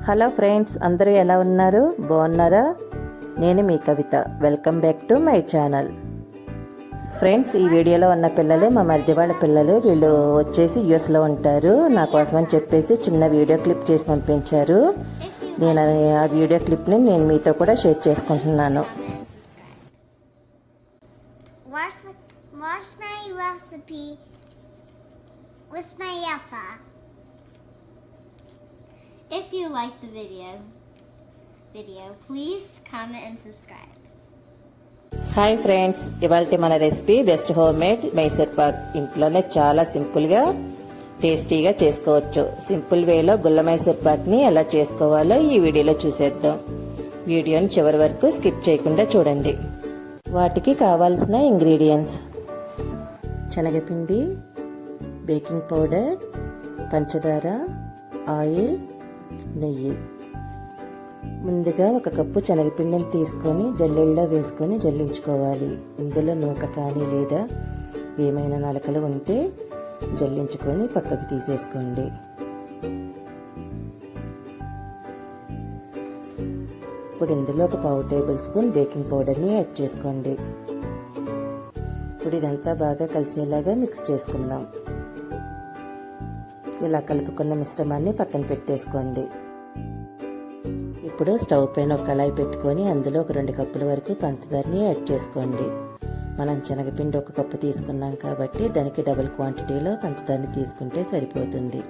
Hello friends, అందరూ ఎలా ఉన్నారు? బాగున్నారా? నేను మీ Kavitha. Welcome back to my channel. Friends, ఈ వీడియోలో ఉన్న పిల్లలు మా మరిది వాళ్ళ పిల్లలు. వీళ్ళు వచ్చేసి యూఎస్లో ఉంటారు. నా కోసం అని చెప్పేసి చిన్న వీడియో క్లిప్ చేసి పంపించారు. నేను ఆ వీడియో క్లిప్ని నేను మీతో కూడా షేర్ చేసుకుంటున్నాను. Watch my recipe with my Yaffa. If you like the video, please comment and subscribe. Hi friends, ఇవాళ మన recipe best home made Mysore Pak. ఇంట్లోనే చాలా సింపుల్గా టేస్టీగా చేసుకోవచ్చు. సింపుల్ వేలో గుల్ల మైసూర్ పాక్ని ఎలా చేసుకోవాలో ఈ వీడియోలో చూసేద్దాం. వీడియోని చివరి వరకు స్కిప్ చేయకుండా చూడండి. వాటికి కావాల్సిన ఇంగ్రీడియంట్స్: శనగపిండి, బేకింగ్ పౌడర్, పంచదార, ఆయిల్, నెయ్యి. ముందుగా 1 కప్పు శనగపిండిని తీసుకొని జల్లెడలో వేసుకొని జల్లించుకోవాలి. ఇందులో నూక కానీ లేదా ఏమైనా నలకలు ఉంటే జల్లించుకొని పక్కకు తీసేసుకోండి. ఇప్పుడు ఇందులో 1 పావు టేబుల్ స్పూన్ బేకింగ్ పౌడర్ని యాడ్ చేసుకోండి. ఇప్పుడు ఇదంతా బాగా కలిసేలాగా మిక్స్ చేసుకుందాం. ఇలా కలుపుకున్న మిశ్రమాన్ని పక్కన పెట్టేసుకోండి. ఇప్పుడు స్టవ్ పైన ఒక కళాయి పెట్టుకొని అందులో 2 కప్పుల వరకు పంచదారని యాడ్ చేసుకోండి. మనం శనగపిండి 1 కప్పు తీసుకున్నాం కాబట్టి దానికి డబుల్ క్వాంటిటీలో పంచదారని తీసుకుంటే సరిపోతుంది.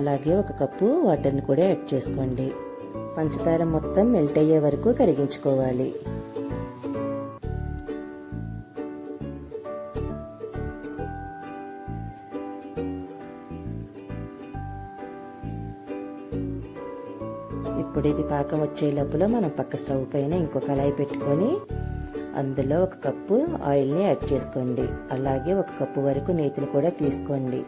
అలాగే 1 కప్పు వాటర్ని కూడా యాడ్ చేసుకోండి. పంచదార మొత్తం మెల్ట్ అయ్యే వరకు కరిగించుకోవాలి. ఇప్పుడు ఇది పాకం వచ్చే లోపల మనం పక్క స్టవ్ పైన ఇంకో కళాయి పెట్టుకొని అందులో 1 కప్పు ఆయిల్ని యాడ్ చేసుకోండి. అలాగే 1 కప్పు వరకు నేతిని కూడా తీసుకోండి.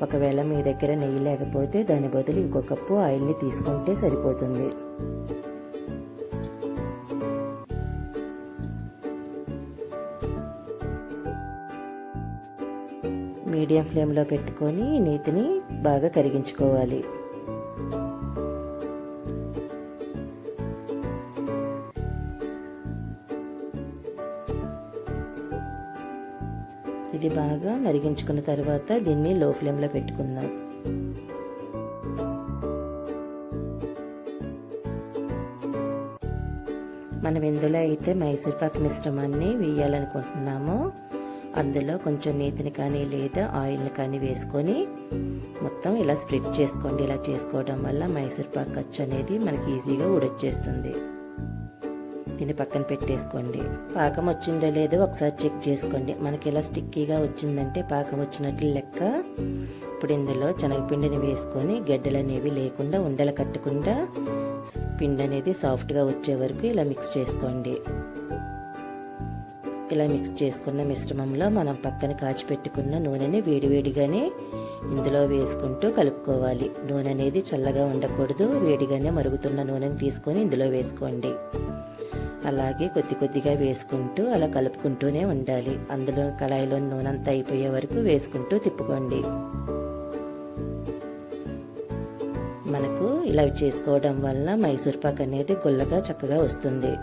ఒకవేళ మీ దగ్గర నెయ్యి లేకపోతే దాని బదులు ఇంకో కప్పు ఆయిల్ని తీసుకుంటే సరిపోతుంది. మీడియం ఫ్లేమ్లో పెట్టుకొని నేతిని బాగా కరిగించుకోవాలి. ఇది బాగా మరిగించుకున్న తర్వాత దీన్ని లో ఫ్లేమ్లో పెట్టుకుందాం. మనం ఎందులో అయితే మైసూర్ పాక్ మిశ్రమాన్ని వేయాలనుకుంటున్నామో అందులో కొంచెం నేతిని కానీ లేదా ఆయిల్ని కానీ వేసుకొని మొత్తం ఇలా స్ప్రెడ్ చేసుకోండి. ఇలా చేసుకోవడం వల్ల మైసూర్ పాక్ అచ్చు అనేది మనకి ఈజీగా ఊడొచ్చేస్తుంది. దీన్ని పక్కన పెట్టేసుకోండి. పాకం వచ్చిందో లేదో ఒకసారి చెక్ చేసుకోండి. మనకి ఇలా స్టిక్కీగా వచ్చిందంటే పాకం వచ్చినట్లు లెక్క. ఇప్పుడు ఇందులో శనగపిండిని వేసుకొని గడ్డలు అనేవి లేకుండా ఉండలు కట్టకుండా పిండి అనేది సాఫ్ట్గా వచ్చే వరకు ఇలా మిక్స్ చేసుకోండి. ఇలా మిక్స్ చేసుకున్న మిశ్రమంలో మనం పక్కన కాచి పెట్టుకున్న నూనెని వేడివేడిగానే ఇందులో వేసుకుంటూ కలుపుకోవాలి. నూనె అనేది చల్లగా ఉండకూడదు. వేడిగానే మరుగుతున్న నూనెని తీసుకొని ఇందులో వేసుకోండి. అలాగే కొద్దిగా వేసుకుంటూ అలా కలుపుకుంటూనే ఉండాలి. అందులో కళాయిలో నూనె అంతా అయిపోయే వరకు వేసుకుంటూ తిప్పుకోండి. మనకు ఇలా చేసుకోవడం వల్ల మైసూర్ పాక్ అనేది గుల్లగా చక్కగా వస్తుంది.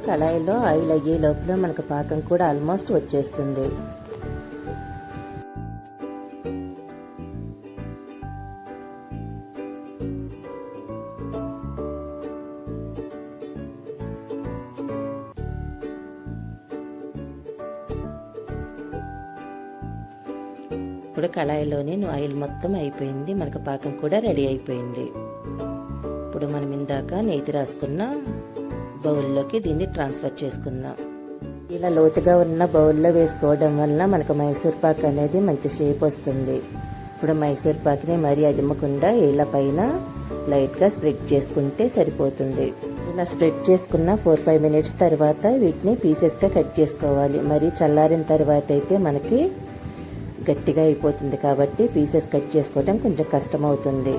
కళాయిలో ఆయిల్ అయ్యే లోపల మనకు పాకం కూడా ఆల్మోస్ట్ వచ్చేస్తుంది. ఇప్పుడు కళాయిలోని ఆయిల్ మొత్తం అయిపోయింది. మనకు పాకం కూడా రెడీ అయిపోయింది. ఇప్పుడు మనం ఇందాక నేతి రాసుకున్న బౌల్లోకి దీన్ని ట్రాన్స్ఫర్ చేసుకుందాం. ఇలా లోతుగా ఉన్న బౌల్లో వేసుకోవడం వల్ల మనకు మైసూర్ పాక్ అనేది మంచి షేప్ వస్తుంది. ఇప్పుడు మైసూర్ పాక్ని మరీ అదిమకుండా ఇళ్ళ పైన లైట్గా స్ప్రెడ్ చేసుకుంటే సరిపోతుంది. ఇలా స్ప్రెడ్ చేసుకున్న 4-5 మినిట్స్ తర్వాత వీటిని పీసెస్గా కట్ చేసుకోవాలి. మరి చల్లారిన తర్వాత అయితే మనకి గట్టిగా అయిపోతుంది కాబట్టి పీసెస్ కట్ చేసుకోవడం కొంచెం కష్టం అవుతుంది.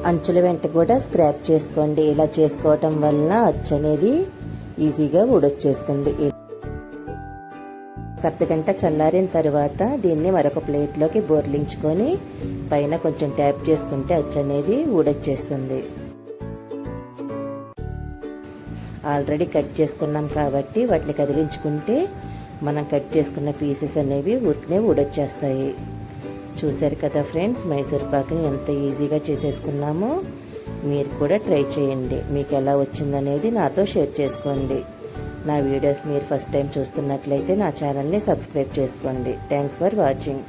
అంచుల వెంట కూడా స్క్రాప్ చేసుకోండి. ఇలా చేసుకోవటం వలన అచ్చు అనేది ఈజీగా ఊడొచ్చేస్తుంది. అర్ధగంట చల్లారిన తర్వాత దీన్ని మరొక ప్లేట్లోకి బోర్లించుకొని పైన కొంచెం ట్యాప్ చేసుకుంటే అచ్చు అనేది ఊడొచ్చేస్తుంది. ఆల్రెడీ కట్ చేసుకున్నాం కాబట్టి వాటిని కదిలించుకుంటే మనం కట్ చేసుకున్న పీసెస్ అనేవి ఊరికనే ఊడొచ్చేస్తాయి. చూశారు కదా ఫ్రెండ్స్, మైసూర్ పాక్ని ఎంత ఈజీగా చేసేసుకున్నామో. మీరు కూడా ట్రై చేయండి. మీకు ఎలా వచ్చిందనేది నాతో షేర్ చేసుకోండి. నా వీడియోస్ మీరు ఫస్ట్ టైం చూస్తున్నట్లయితే నా ఛానల్ని సబ్స్క్రైబ్ చేసుకోండి. Thanks for watching.